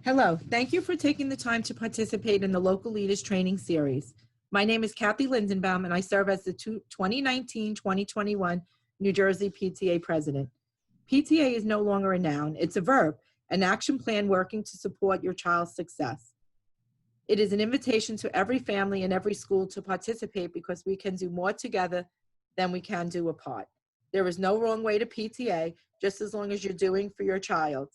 Hello, thank you for taking the time to participate in the Local Leaders Training Series. My name is Kathy Lindenbaum, and I serve as the 2019-2021 New Jersey PTA President. PTA is no longer a noun, it's a verb, an action plan working to support your child's success. It is an invitation to every family and every school to participate because we can do more together than we can do apart. There is no wrong way to PTA, just as long as you're doing for your child.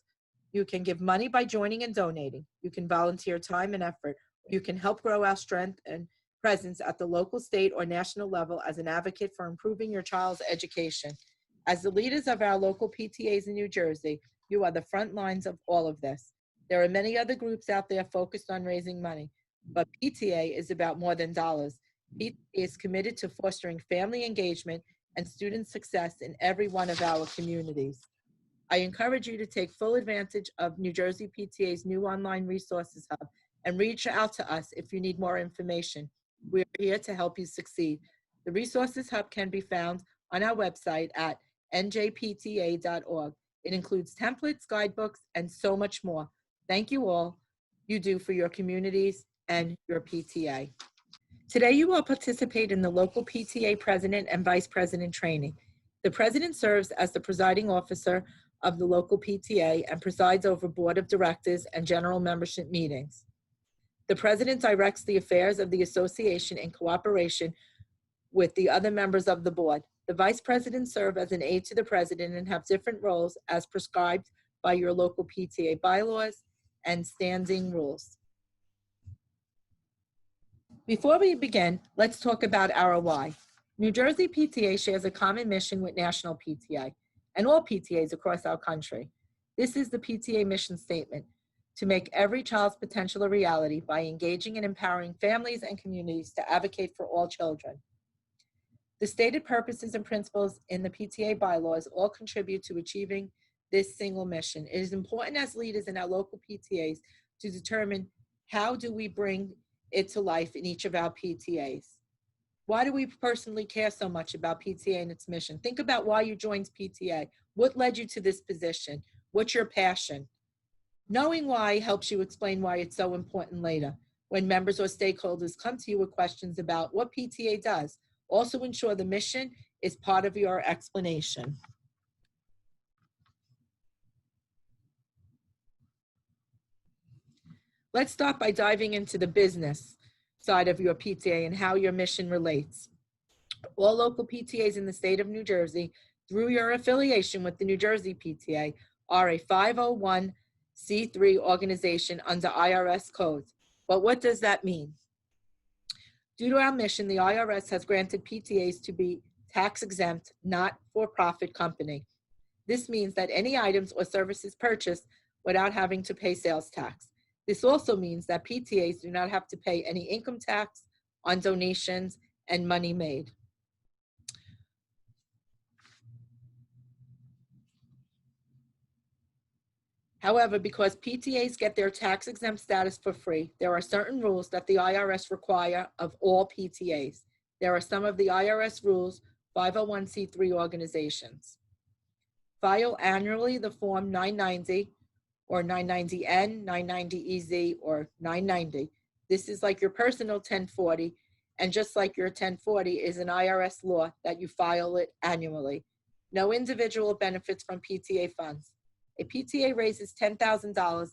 You can give money by joining and donating. You can volunteer time and effort. You can help grow our strength and presence at the local, state, or national level as an advocate for improving your child's education. As the leaders of our local PTAs in New Jersey, you are the front lines of all of this. There are many other groups out there focused on raising money, but PTA is about more than dollars. PTA is committed to fostering family engagement and student success in every one of our communities. I encourage you to take full advantage of New Jersey PTA's new online resources hub and reach out to us if you need more information. We are here to help you succeed. The resources hub can be found on our website at njpta.org. It includes templates, guidebooks, and so much more. Thank you all you do for your communities and your PTA. Today you will participate in the local PTA President and Vice President training. The President serves as the presiding officer of the local PTA and presides over Board of Directors and general membership meetings. The President directs the affairs of the association in cooperation with the other members of the board. The Vice Presidents serve as an aide to the President and have different roles as prescribed by your local PTA bylaws and standing rules. Before we begin, let's talk about our why. New Jersey PTA shares a common mission with National PTA and all PTAs across our country. This is the PTA mission statement: to make every child's potential a reality by engaging and empowering families and communities to advocate for all children. The stated purposes and principles in the PTA bylaws all contribute to achieving this single mission. It is important as leaders in our local PTAs to determine how do we bring it to life in each of our PTAs. Why do we personally care so much about PTA and its mission? Think about why you joined PTA. What led you to this position? What's your passion? Knowing why helps you explain why it's so important later, when members or stakeholders come to you with questions about what PTA does. Also ensure the mission is part of your explanation. Let's start by diving into the business side of your PTA and how your mission relates. All local PTAs in the state of New Jersey, through your affiliation with the New Jersey PTA, are a 501c3 organization under IRS codes. But what does that mean? Due to our mission, the IRS has granted PTAs to be tax exempt, not for-profit company. This means that any items or services purchased without having to pay sales tax. This also means that PTAs do not have to pay any income tax on donations and money made. However, because PTAs get their tax-exempt status for free, there are certain rules that the IRS require of all PTAs. There are some of the IRS rules 501c3 organizations. File annually the Form 990 or 990N, 990EZ, or 990. This is like your personal 1040, and just like your 1040 is an IRS law that you file it annually. No individual benefits from PTA funds. A PTA raises $10,000, and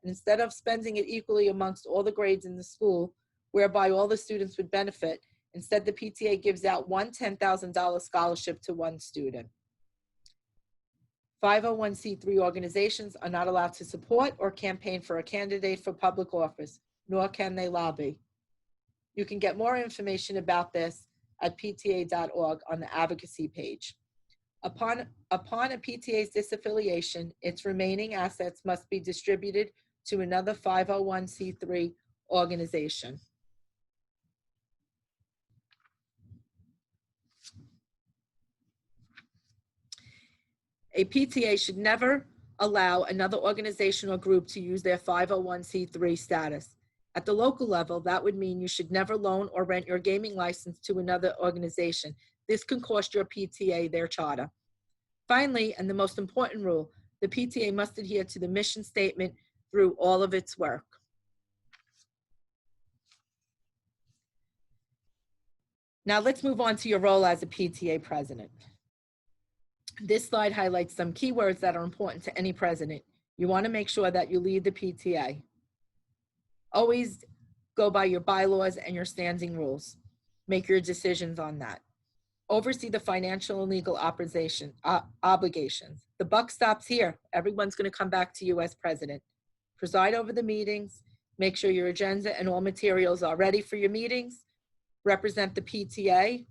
instead of spending it equally amongst all the grades in the school, whereby all the students would benefit, instead the PTA gives out one $10,000 scholarship to one student. 501c3 organizations are not allowed to support or campaign for a candidate for public office, nor can they lobby. You can get more information about this at pta.org on the advocacy page. Upon a PTA's disaffiliation, its remaining assets must be distributed to another 501c3 organization. A PTA should never allow another organization or group to use their 501c3 status. At the local level, that would mean you should never loan or rent your gaming license to another organization. This can cost your PTA their charter. Finally, and the most important rule, the PTA must adhere to the mission statement through all of its work. Now let's move on to your role as a PTA president. This slide highlights some keywords that are important to any president. You want to make sure that you lead the PTA. Always go by your bylaws and your standing rules. Make your decisions on that. Oversee the financial and legal obligations. The buck stops here. Everyone's going to come back to you as president. Preside over the meetings. Make sure your agenda and all materials are ready for your meetings. Represent the PTA.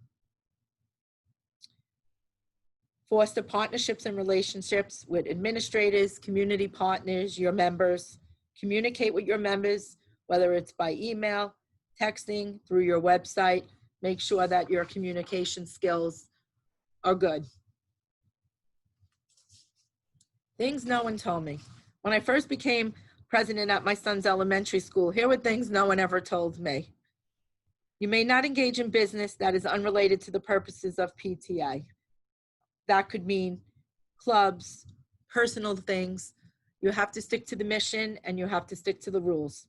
Foster partnerships and relationships with administrators, community partners, your members. Communicate with your members, whether it's by email, texting, through your website. Make sure that your communication skills are good. Things no one told me. When I first became president at my son's elementary school, here were things no one ever told me. You may not engage in business that is unrelated to the purposes of PTA. That could mean clubs, personal things. You have to stick to the mission and you have to stick to the rules.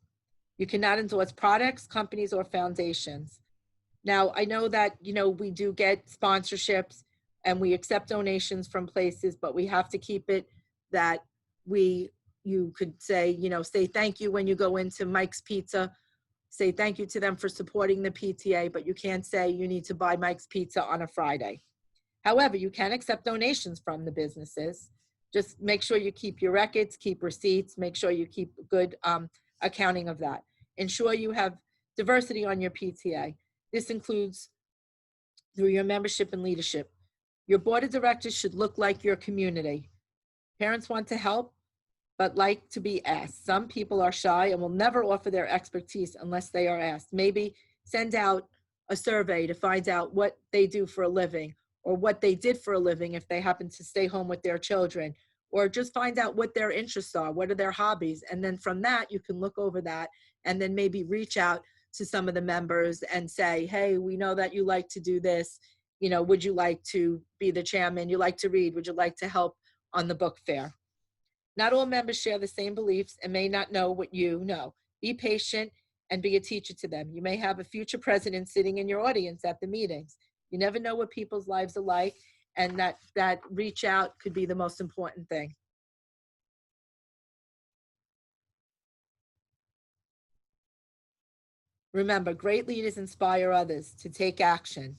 You cannot endorse products, companies, or foundations. Now, I know that, we do get sponsorships and we accept donations from places, but we have to keep it that you could say, say thank you when you go into Mike's Pizza, say thank you to them for supporting the PTA, but you can't say you need to buy Mike's Pizza on a Friday. However, you can accept donations from the businesses. Just make sure you keep your records, keep receipts, make sure you keep good accounting of that. Ensure you have diversity on your PTA. This includes through your membership and leadership. Your board of directors should look like your community. Parents want to help, but like to be asked. Some people are shy and will never offer their expertise unless they are asked. Maybe send out a survey to find out what they do for a living, or what they did for a living if they happen to stay home with their children, or just find out what their interests are, what are their hobbies. And then from that, you can look over that and then maybe reach out to some of the members and say, hey, we know that you like to do this. Would you like to be the chairman? You like to read? Would you like to help on the book fair? Not all members share the same beliefs and may not know what you know. Be patient and be a teacher to them. You may have a future president sitting in your audience at the meetings. You never know what people's lives are like, and that reach out could be the most important thing. Remember, great leaders inspire others to take action.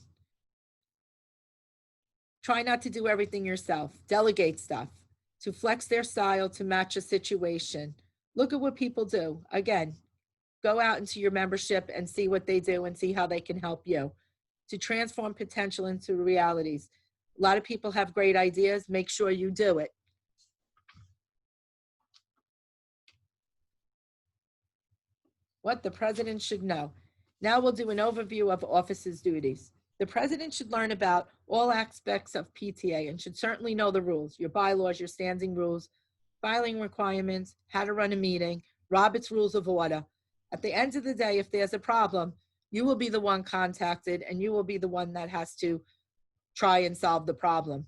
Try not to do everything yourself. Delegate stuff to flex their style to match a situation. Look at what people do. Again, go out into your membership and see what they do and see how they can help you. To transform potential into realities. A lot of people have great ideas. Make sure you do it. What the president should know. Now we'll do an overview of office's duties. The president should learn about all aspects of PTA and should certainly know the rules, your bylaws, your standing rules, filing requirements, how to run a meeting, Robert's Rules of Order. At the end of the day, if there's a problem, you will be the one contacted and you will be the one that has to try and solve the problem.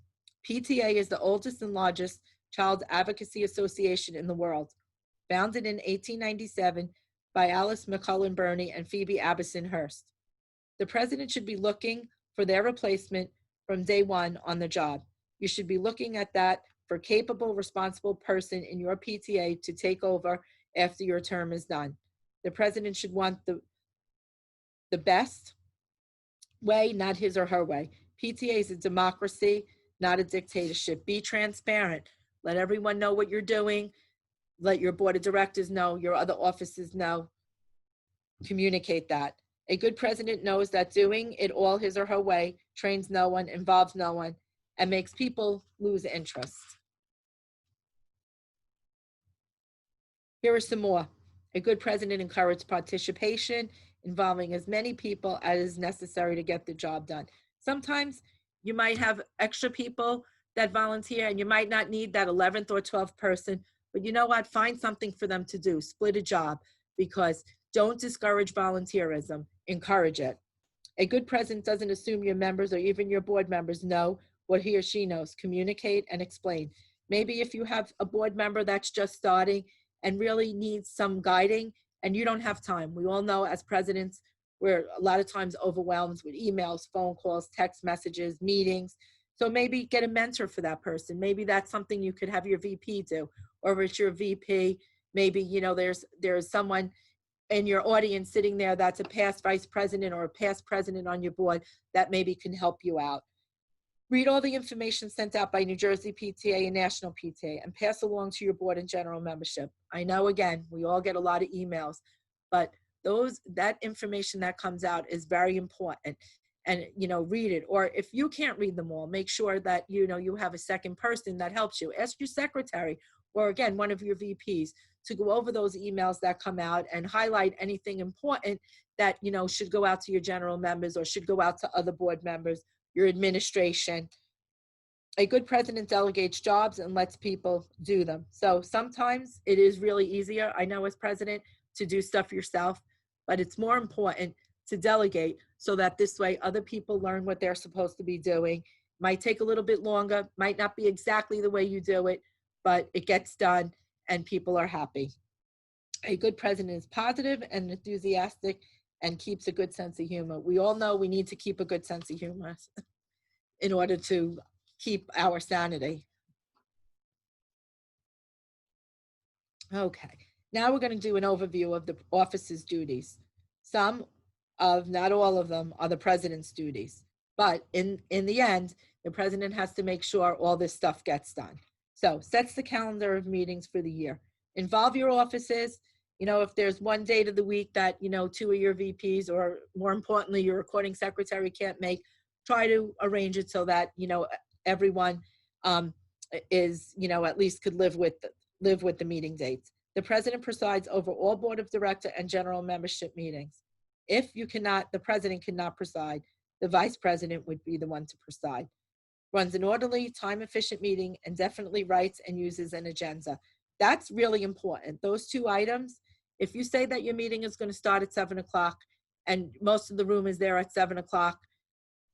PTA is the oldest and largest child advocacy association in the world. Founded in 1897 by Alice McCullen Burney and Phoebe Abison Hurst. The president should be looking for their replacement from day one on the job. You should be looking at that for capable, responsible person in your PTA to take over after your term is done. The president should want the best way, not his or her way. PTA is a democracy, not a dictatorship. Be transparent. Let everyone know what you're doing. Let your board of directors know, your other offices know. Communicate that. A good president knows that doing it all his or her way trains no one, involves no one, and makes people lose interest. Here are some more. A good president encourages participation, involving as many people as is necessary to get the job done. Sometimes you might have extra people that volunteer and you might not need that 11th or 12th person, but you know what? Find something for them to do. Split a job, because don't discourage volunteerism. Encourage it. A good president doesn't assume your members or even your board members know what he or she knows. Communicate and explain. Maybe if you have a board member that's just starting, and really needs some guiding, and you don't have time. We all know as presidents, we're a lot of times overwhelmed with emails, phone calls, text messages, meetings. So maybe get a mentor for that person. Maybe that's something you could have your VP do, or if it's your VP, maybe, there's someone in your audience sitting there that's a past vice president or a past president on your board that maybe can help you out. Read all the information sent out by New Jersey PTA and National PTA and pass along to your board and general membership. I know, again, we all get a lot of emails, but that information that comes out is very important. And, read it. Or if you can't read them all, make sure that, you have a second person that helps you. Ask your secretary, or again, one of your VPs, to go over those emails that come out and highlight anything important that, should go out to your general members or should go out to other board members, your administration. A good president delegates jobs and lets people do them. So sometimes it is really easier, I know, as president, to do stuff yourself, but it's more important to delegate so that this way other people learn what they're supposed to be doing. Might take a little bit longer, might not be exactly the way you do it, but it gets done and people are happy. A good president is positive and enthusiastic and keeps a good sense of humor. We all know we need to keep a good sense of humor in order to keep our sanity. Okay, now we're going to do an overview of the office's duties. Some of, not all of them, are the president's duties. But in the end, the president has to make sure all this stuff gets done. So sets the calendar of meetings for the year. Involve your offices. If there's one date of the week that, two of your VPs, or more importantly, your recording secretary can't make, try to arrange it so that, everyone is, at least could live with the meeting dates. The president presides over all board of director and general membership meetings. If the president cannot preside, the vice president would be the one to preside. Runs an orderly, time-efficient meeting and definitely writes and uses an agenda. That's really important. Those two items, if you say that your meeting is going to start at 7 o'clock and most of the room is there at 7 o'clock,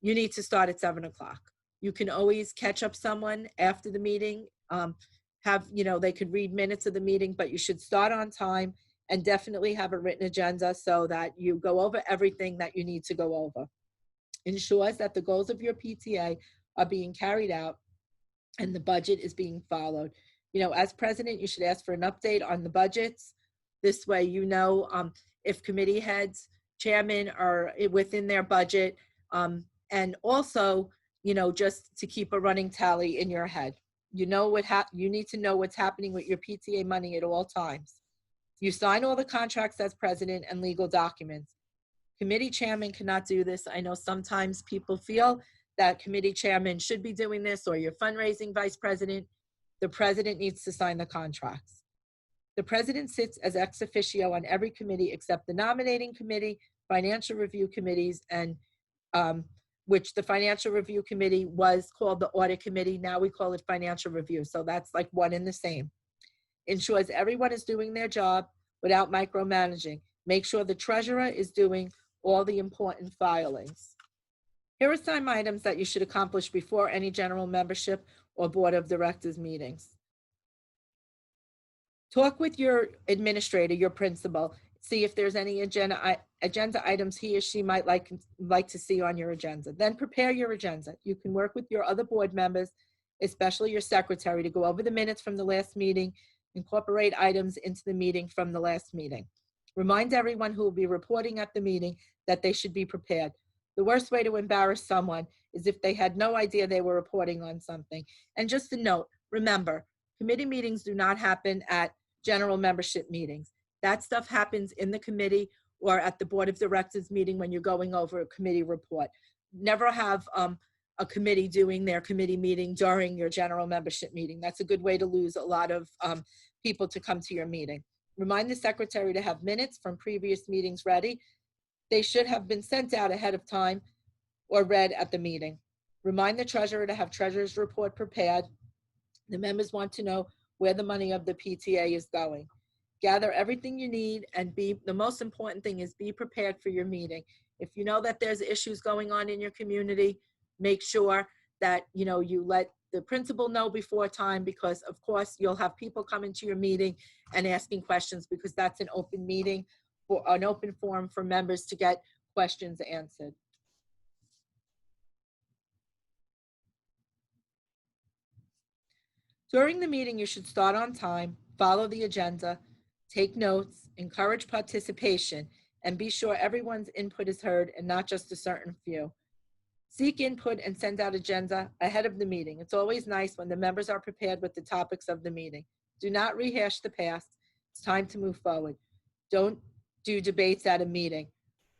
you need to start at 7 o'clock. You can always catch up someone after the meeting, they could read minutes of the meeting, but you should start on time and definitely have a written agenda so that you go over everything that you need to go over. Ensures that the goals of your PTA are being carried out and the budget is being followed. As president, you should ask for an update on the budgets. This way, if committee heads, chairmen are within their budget, and also, just to keep a running tally in your head. You need to know what's happening with your PTA money at all times. You sign all the contracts as president and legal documents. Committee chairman cannot do this. I know sometimes people feel that committee chairman should be doing this, or your fundraising vice president. The president needs to sign the contracts. The president sits as ex officio on every committee except the nominating committee, financial review committees, and which the financial review committee was called the audit committee. Now we call it financial review. So that's like one and the same. Ensures everyone is doing their job without micromanaging. Make sure the treasurer is doing all the important filings. Here are some items that you should accomplish before any general membership or board of directors meetings. Talk with your administrator, your principal, see if there's any agenda items he or she might like to see on your agenda. Then prepare your agenda. You can work with your other board members, especially your secretary, to go over the minutes from the last meeting, incorporate items into the meeting from the last meeting. Remind everyone who will be reporting at the meeting that they should be prepared. The worst way to embarrass someone is if they had no idea they were reporting on something. And just a note, remember, committee meetings do not happen at general membership meetings. That stuff happens in the committee or at the board of directors meeting when you're going over a committee report. Never have a committee doing their committee meeting during your general membership meeting. That's a good way to lose a lot of people to come to your meeting. Remind the secretary to have minutes from previous meetings ready. They should have been sent out ahead of time or read at the meeting. Remind the treasurer to have treasurer's report prepared. The members want to know where the money of the PTA is going. Gather everything you need and the most important thing is be prepared for your meeting. If you know that there's issues going on in your community, make sure that you let the principal know before time, because of course you'll have people come into your meeting and asking questions, because that's an open meeting, for an open forum for members to get questions answered. During the meeting, you should start on time, follow the agenda, take notes, encourage participation, and be sure everyone's input is heard and not just a certain few. Seek input and send out agenda ahead of the meeting. It's always nice when the members are prepared with the topics of the meeting. Do not rehash the past. It's time to move forward. Don't do debates at a meeting.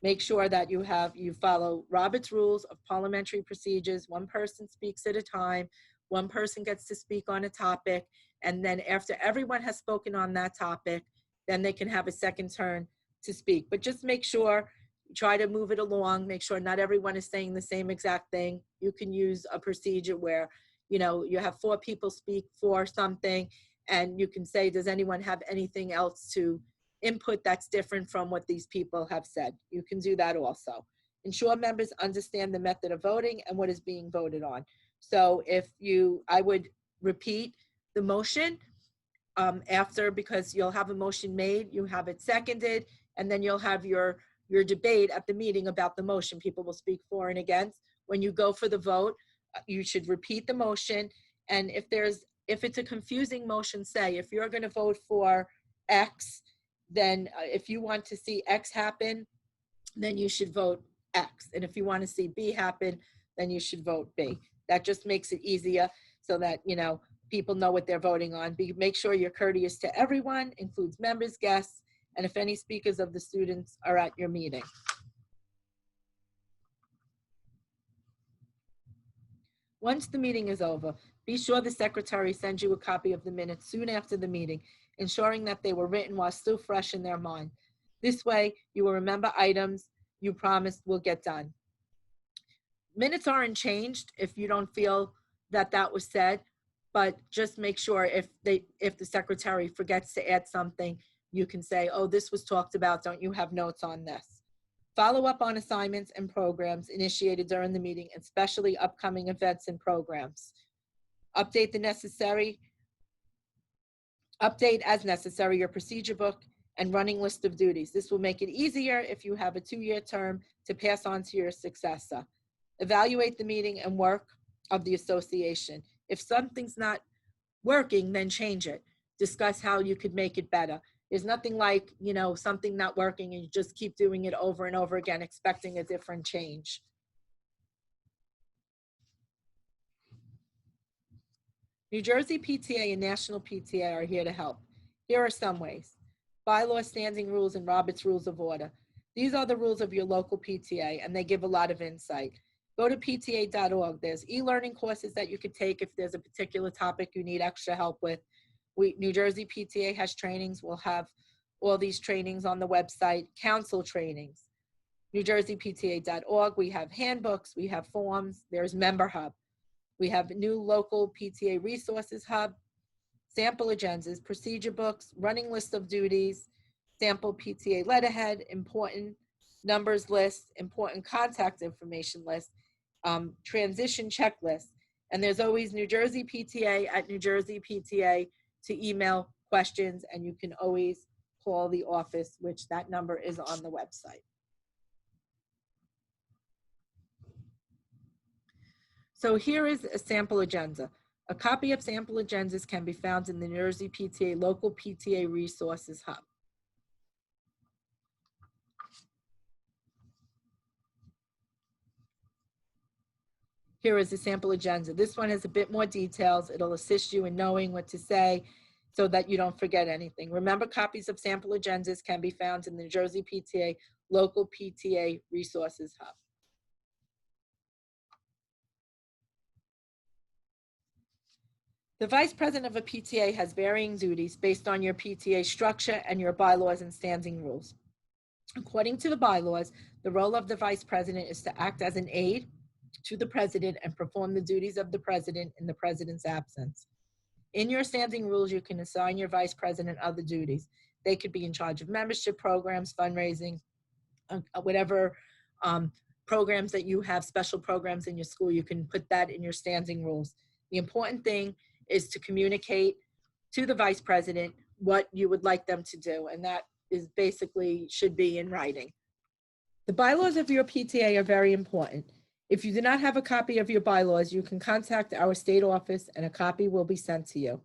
Make sure that you follow Robert's Rules of Parliamentary Procedures. One person speaks at a time. One person gets to speak on a topic. And then after everyone has spoken on that topic, then they can have a second turn to speak. But just make sure, try to move it along, make sure not everyone is saying the same exact thing. You can use a procedure where, you have 4 people speak for something, and you can say, does anyone have anything else to input that's different from what these people have said? You can do that also. Ensure members understand the method of voting and what is being voted on. So I would repeat the motion after, because you'll have a motion made, you have it seconded, and then you'll have your debate at the meeting about the motion. People will speak for and against. When you go for the vote, you should repeat the motion. And if it's a confusing motion, say, if you're going to vote for X, then if you want to see X happen, then you should vote X. And if you want to see B happen, then you should vote B. That just makes it easier so that, people know what they're voting on. Make sure you're courteous to everyone, includes members, guests, and if any speakers of the students are at your meeting. Once the meeting is over, be sure the secretary sends you a copy of the minutes soon after the meeting, ensuring that they were written while still fresh in their mind. This way, you will remember items you promised will get done. Minutes aren't changed if you don't feel that was said, but just make sure if the secretary forgets to add something, you can say, oh, this was talked about, don't you have notes on this? Follow up on assignments and programs initiated during the meeting, especially upcoming events and programs. Update as necessary your procedure book and running list of duties. This will make it easier if you have a 2-year term to pass on to your successor. Evaluate the meeting and work of the association. If something's not working, then change it. Discuss how you could make it better. There's nothing like, something not working and you just keep doing it over and over again, expecting a different change. New Jersey PTA and National PTA are here to help. Here are some ways. Bylaws, standing rules, and Robert's Rules of Order. These are the rules of your local PTA, and they give a lot of insight. Go to pta.org. There's e-learning courses that you could take if there's a particular topic you need extra help with. New Jersey PTA has trainings. We'll have all these trainings on the website. Council trainings. NewJerseyPTA.org. We have handbooks. We have forms. There's Member Hub. We have new local PTA resources hub, sample agendas, procedure books, running list of duties, sample PTA letterhead, important numbers list, important contact information list, transition checklist. And there's always New Jersey PTA at New Jersey PTA to email questions, and you can always call the office, which that number is on the website. So here is a sample agenda. A copy of sample agendas can be found in the New Jersey PTA local PTA resources hub. Here is a sample agenda. This one has a bit more details. It'll assist you in knowing what to say so that you don't forget anything. Remember, copies of sample agendas can be found in the New Jersey PTA local PTA resources hub. The vice president of a PTA has varying duties based on your PTA structure and your bylaws and standing rules. According to the bylaws, the role of the vice president is to act as an aide to the president and perform the duties of the president in the president's absence. In your standing rules, you can assign your vice president other duties. They could be in charge of membership programs, fundraising, whatever programs that you have, special programs in your school, you can put that in your standing rules. The important thing is to communicate to the vice president what you would like them to do, and that is basically should be in writing. The bylaws of your PTA are very important. If you do not have a copy of your bylaws, you can contact our state office and a copy will be sent to you.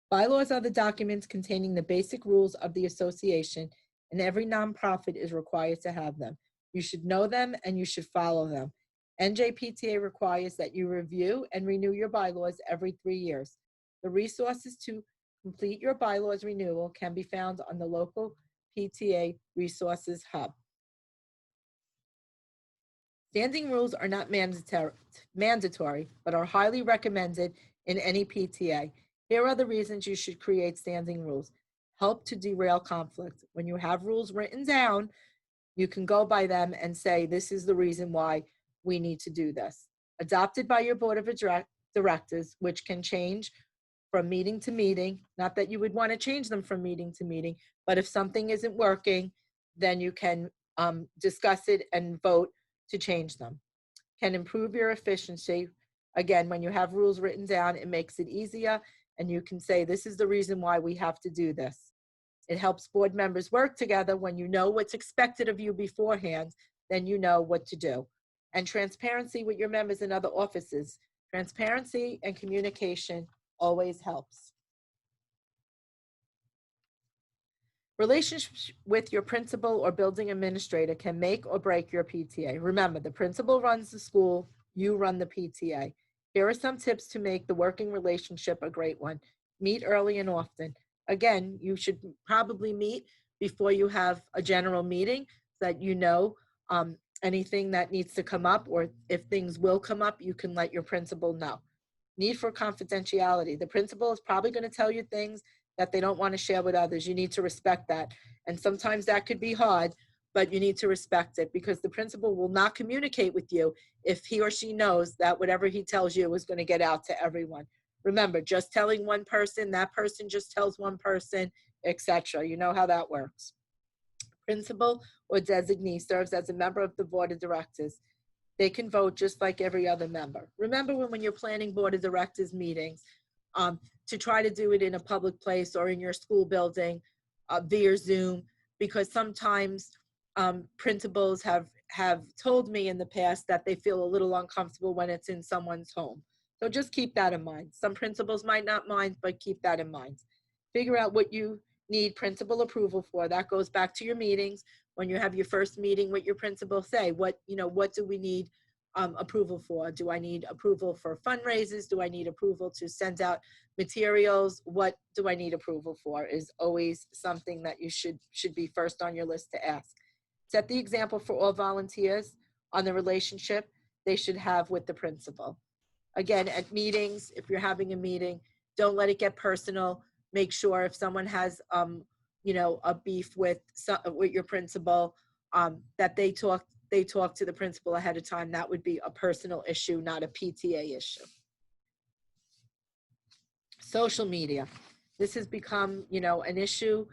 Bylaws are the documents containing the basic rules of the association, and every nonprofit is required to have them. You should know them and you should follow them. NJPTA requires that you review and renew your bylaws every 3 years. The resources to complete your bylaws renewal can be found on the local PTA Resources Hub. Standing rules are not mandatory, but are highly recommended in any PTA. Here are the reasons you should create standing rules. Help to derail conflict. When you have rules written down, you can go by them and say, this is the reason why we need to do this. Adopted by your board of directors, which can change from meeting to meeting. Not that you would want to change them from meeting to meeting, but if something isn't working, then you can discuss it and vote to change them. Can improve your efficiency. Again, when you have rules written down, it makes it easier, and you can say, this is the reason why we have to do this. It helps board members work together. When you know what's expected of you beforehand, then you know what to do. And transparency with your members in other offices. Transparency and communication always helps. Relationships with your principal or building administrator can make or break your PTA. Remember, the principal runs the school, you run the PTA. Here are some tips to make the working relationship a great one. Meet early and often. Again, you should probably meet before you have a general meeting so that you know anything that needs to come up, or if things will come up, you can let your principal know. Need for confidentiality. The principal is probably going to tell you things that they don't want to share with others. You need to respect that. And sometimes that could be hard, but you need to respect it, because the principal will not communicate with you if he or she knows that whatever he tells you is going to get out to everyone. Remember, just telling one person, that person just tells one person, etc. You know how that works. Principal or designee serves as a member of the board of directors. They can vote just like every other member. Remember when you're planning board of directors meetings, to try to do it in a public place or in your school building via Zoom, because sometimes principals have told me in the past that they feel a little uncomfortable when it's in someone's home. So just keep that in mind. Some principals might not mind, but keep that in mind. Figure out what you need principal approval for. That goes back to your meetings. When you have your first meeting with your principal, say, what do we need approval for? Do I need approval for fundraisers? Do I need approval to send out materials? What do I need approval for is always something that you should be first on your list to ask. Set the example for all volunteers on the relationship they should have with the principal. Again, at meetings, if you're having a meeting, don't let it get personal. Make sure if someone has a beef with your principal, that they talk to the principal ahead of time. That would be a personal issue, not a PTA issue. Social media. This has become, an issue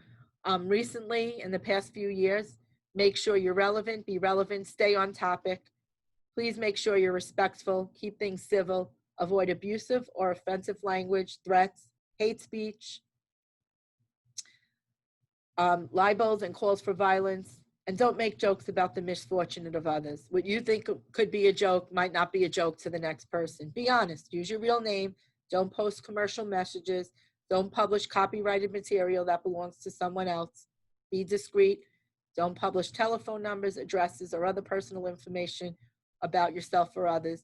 recently in the past few years. Make sure you're relevant, be relevant, stay on topic. Please make sure you're respectful, keep things civil, avoid abusive or offensive language, threats, hate speech, libels and calls for violence, and don't make jokes about the misfortune of others. What you think could be a joke might not be a joke to the next person. Be honest, use your real name, don't post commercial messages, don't publish copyrighted material that belongs to someone else. Be discreet, don't publish telephone numbers, addresses, or other personal information about yourself or others.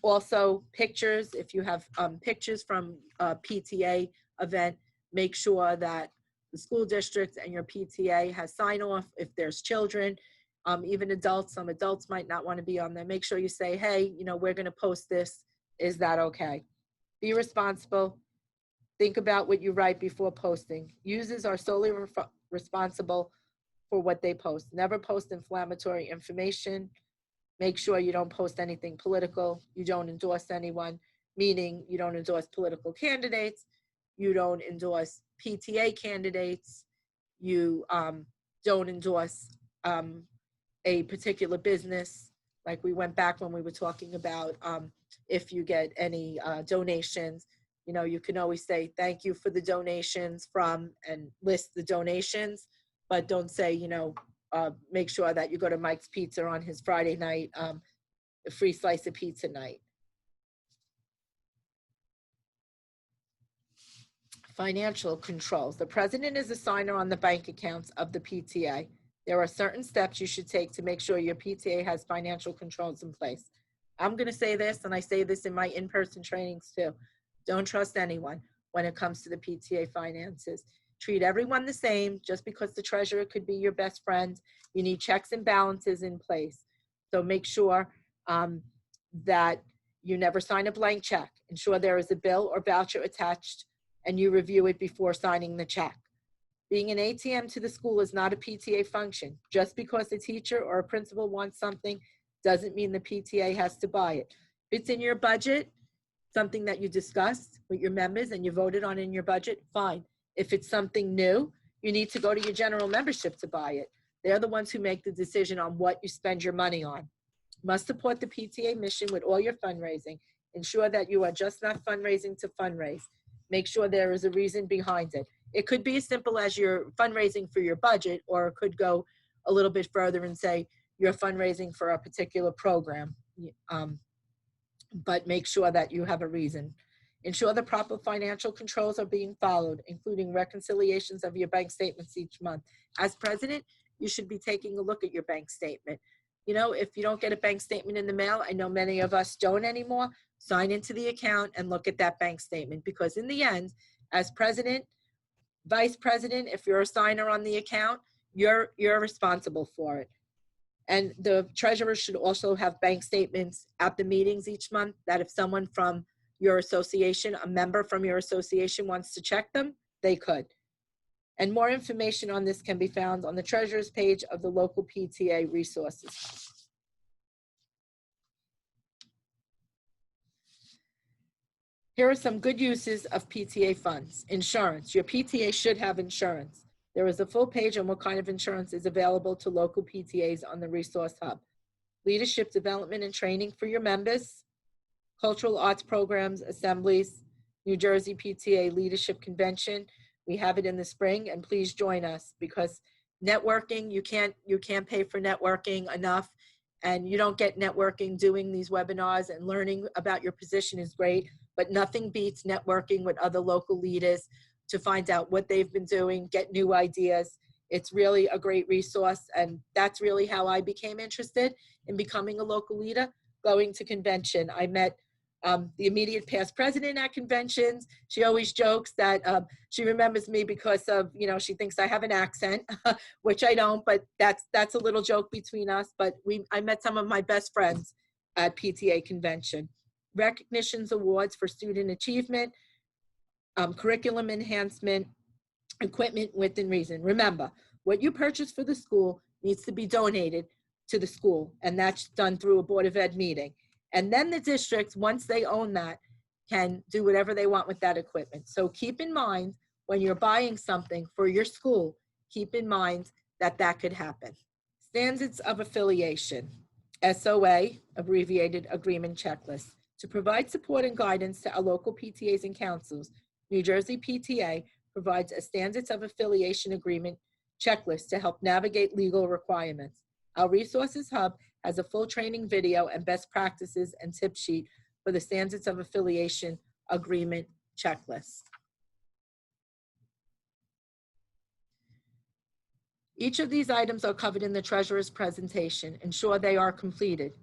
Also, pictures, if you have pictures from a PTA event, make sure that the school district and your PTA has sign off. If there's children, even adults, some adults might not want to be on there. Make sure you say, hey, we're going to post this. Is that okay? Be responsible. Think about what you write before posting. Users are solely responsible for what they post. Never post inflammatory information. Make sure you don't post anything political. You don't endorse anyone, meaning you don't endorse political candidates. You don't endorse PTA candidates. You don't endorse a particular business. Like we went back when we were talking about if you get any donations, you know, you can always say thank you for the donations from and list the donations, but don't say, you know, make sure that you go to Mike's Pizza on his Friday night, a free slice of pizza night. Financial controls. The president is a signer on the bank accounts of the PTA. There are certain steps you should take to make sure your PTA has financial controls in place. I'm going to say this, and I say this in my in-person trainings too. Don't trust anyone when it comes to the PTA finances. Treat everyone the same. Just because the treasurer could be your best friend, you need checks and balances in place. So make sure that you never sign a blank check. Ensure there is a bill or voucher attached and you review it before signing the check. Being an ATM to the school is not a PTA function. Just because a teacher or a principal wants something doesn't mean the PTA has to buy it. If it's in your budget, something that you discussed with your members and you voted on in your budget, fine. If it's something new, you need to go to your general membership to buy it. They're the ones who make the decision on what you spend your money on. Must support the PTA mission with all your fundraising. Ensure that you are just not fundraising to fundraise. Make sure there is a reason behind it. It could be as simple as you're fundraising for your budget, or it could go a little bit further and say you're fundraising for a particular program. But make sure that you have a reason. Ensure the proper financial controls are being followed, including reconciliations of your bank statements each month. As president, you should be taking a look at your bank statement. You know, if you don't get a bank statement in the mail, I know many of us don't anymore, sign into the account and look at that bank statement, because in the end, as president, vice president, if you're a signer on the account, you're responsible for it. And the treasurer should also have bank statements at the meetings each month, that if someone from your association, a member from your association wants to check them, they could. And more information on this can be found on the treasurer's page of the local PTA resources. Here are some good uses of PTA funds. Insurance. Your PTA should have insurance. There is a full page on what kind of insurance is available to local PTAs on the Resource Hub. Leadership development and training for your members. Cultural arts programs, assemblies, New Jersey PTA Leadership Convention. We have it in the spring, and please join us, because networking, you can't pay for networking enough, and you don't get networking doing these webinars, and learning about your position is great, but nothing beats networking with other local leaders to find out what they've been doing, get new ideas. It's really a great resource, and that's really how I became interested in becoming a local leader, going to convention. I met the immediate past president at conventions. She always jokes that she remembers me because of, you know, she thinks I have an accent, which I don't, but that's a little joke between us. But I met some of my best friends at PTA convention. Recognitions, awards for student achievement, curriculum enhancement, equipment within reason. Remember, what you purchase for the school needs to be donated to the school, and that's done through a Board of Ed meeting. And then the districts, once they own that, can do whatever they want with that equipment. So keep in mind, when you're buying something for your school, keep in mind that that could happen. Standards of affiliation, SOA, abbreviated agreement checklist. To provide support and guidance to our local PTAs and councils, New Jersey PTA provides a standards of affiliation agreement checklist to help navigate legal requirements. Our Resources Hub has a full training video and best practices and tip sheet for the standards of affiliation agreement checklist. Each of these items are covered in the treasurer's presentation. Ensure they are completed.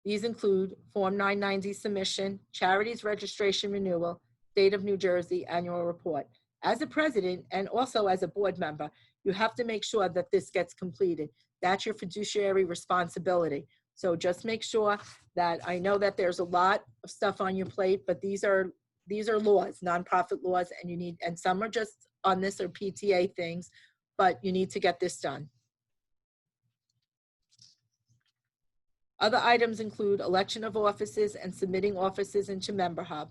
These include Form 990 submission, charities registration renewal, State of New Jersey annual report. As a president and also as a board member, you have to make sure that this gets completed. That's your fiduciary responsibility. So just make sure that, I know that there's a lot of stuff on your plate, but these are laws, nonprofit laws, and some are just on this or PTA things, but you need to get this done. Other items include election of offices and submitting offices into Member Hub,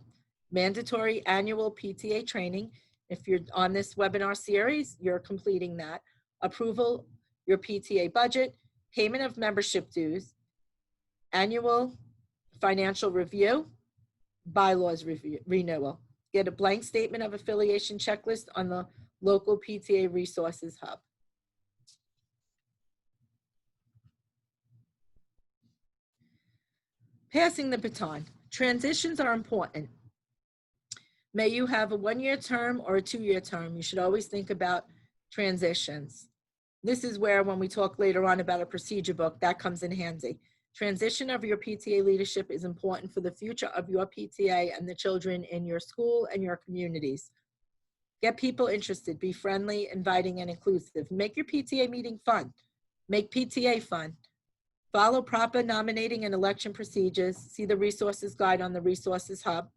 mandatory annual PTA training. If you're on this webinar series, you're completing that. Approval, your PTA budget, payment of membership dues, annual financial review, bylaws review, renewal. Get a blank statement of affiliation checklist on the local PTA resources hub. Passing the baton. Transitions are important. May you have a 1-year term or a 2-year term. You should always think about transitions. This is where, when we talk later on about a procedure book, that comes in handy. Transition of your PTA leadership is important for the future of your PTA and the children in your school and your communities. Get people interested, be friendly, inviting, and inclusive. Make your PTA meeting fun. Make PTA fun. Follow proper nominating and election procedures. See the resources guide on the resources hub.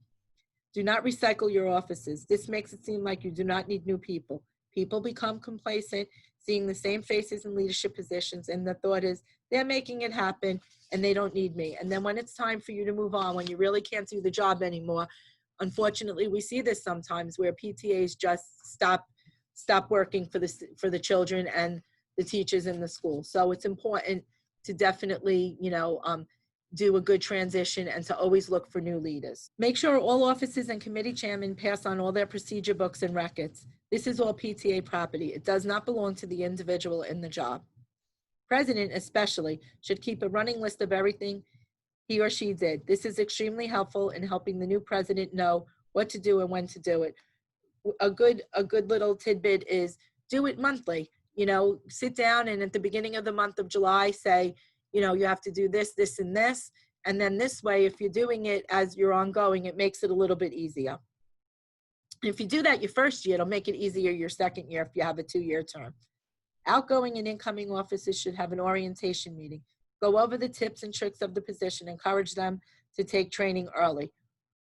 Do not recycle your offices. This makes it seem like you do not need new people. People become complacent, seeing the same faces in leadership positions, and the thought is, they're making it happen and they don't need me. And then when it's time for you to move on, when you really can't do the job anymore, unfortunately, we see this sometimes where PTAs just stop working for the children and the teachers in the school. So it's important to definitely, do a good transition and to always look for new leaders. Make sure all offices and committee chairmen pass on all their procedure books and records. This is all PTA property. It does not belong to the individual in the job. President especially should keep a running list of everything he or she did. This is extremely helpful in helping the new president know what to do and when to do it. A good little tidbit is do it monthly. Sit down and at the beginning of the month of July say, you have to do this, this, and this. And then this way, if you're doing it as you're ongoing, it makes it a little bit easier. If you do that your first year, it'll make it easier your second year if you have a 2-year term. Outgoing and incoming officers should have an orientation meeting. Go over the tips and tricks of the position. Encourage them to take training early.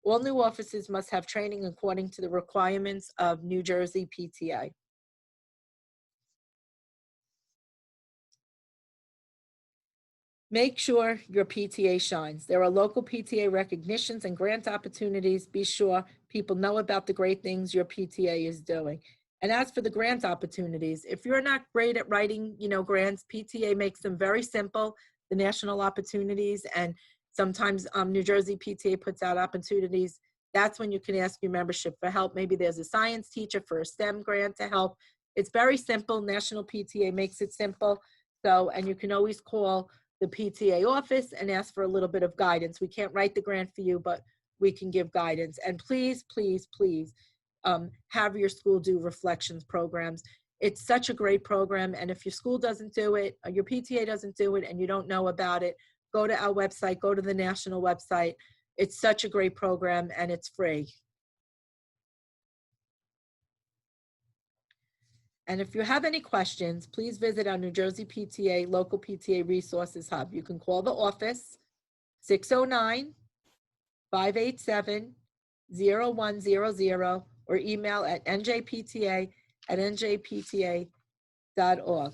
All new officers must have training according to the requirements of New Jersey PTA. Make sure your PTA shines. There are local PTA recognitions and grant opportunities. Be sure people know about the great things your PTA is doing. And as for the grant opportunities, if you're not great at writing, grants, PTA makes them very simple, the national opportunities, and sometimes New Jersey PTA puts out opportunities. That's when you can ask your membership for help. Maybe there's a science teacher for a STEM grant to help. It's very simple. National PTA makes it simple. And you can always call the PTA office and ask for a little bit of guidance. We can't write the grant for you, but we can give guidance. And please, please, please have your school do reflections programs. It's such a great program. And if your school doesn't do it, or your PTA doesn't do it, and you don't know about it, go to our website, go to the national website. It's such a great program and it's free. And if you have any questions, please visit our New Jersey PTA, local PTA resources hub. You can call the office, 609-587-0100, or email at njpta@njpta.org.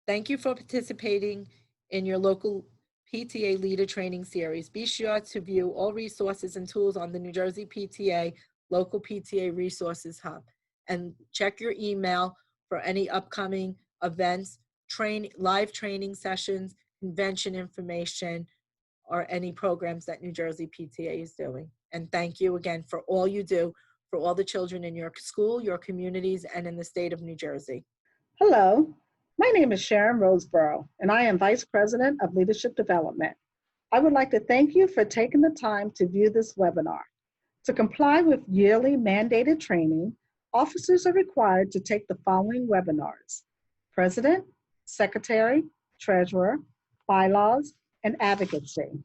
Thank you for participating in your local PTA Leader Training Series. Be sure to view all resources and tools on the New Jersey PTA Local PTA Resources Hub, and check your email for any upcoming events, live training sessions, convention information, or any programs that New Jersey PTA is doing. And thank you again for all you do for all the children in your school, your communities, and in the state of New Jersey. Hello, my name is Sharon Roseborough, and I am Vice President of Leadership Development. I would like to thank you for taking the time to view this webinar. To comply with yearly mandated training, officers are required to take the following webinars: President, Secretary, Treasurer, Bylaws, and Advocacy.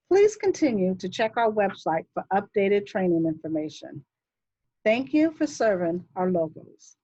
Please continue to check our website for updated training information. Thank you for serving our locals.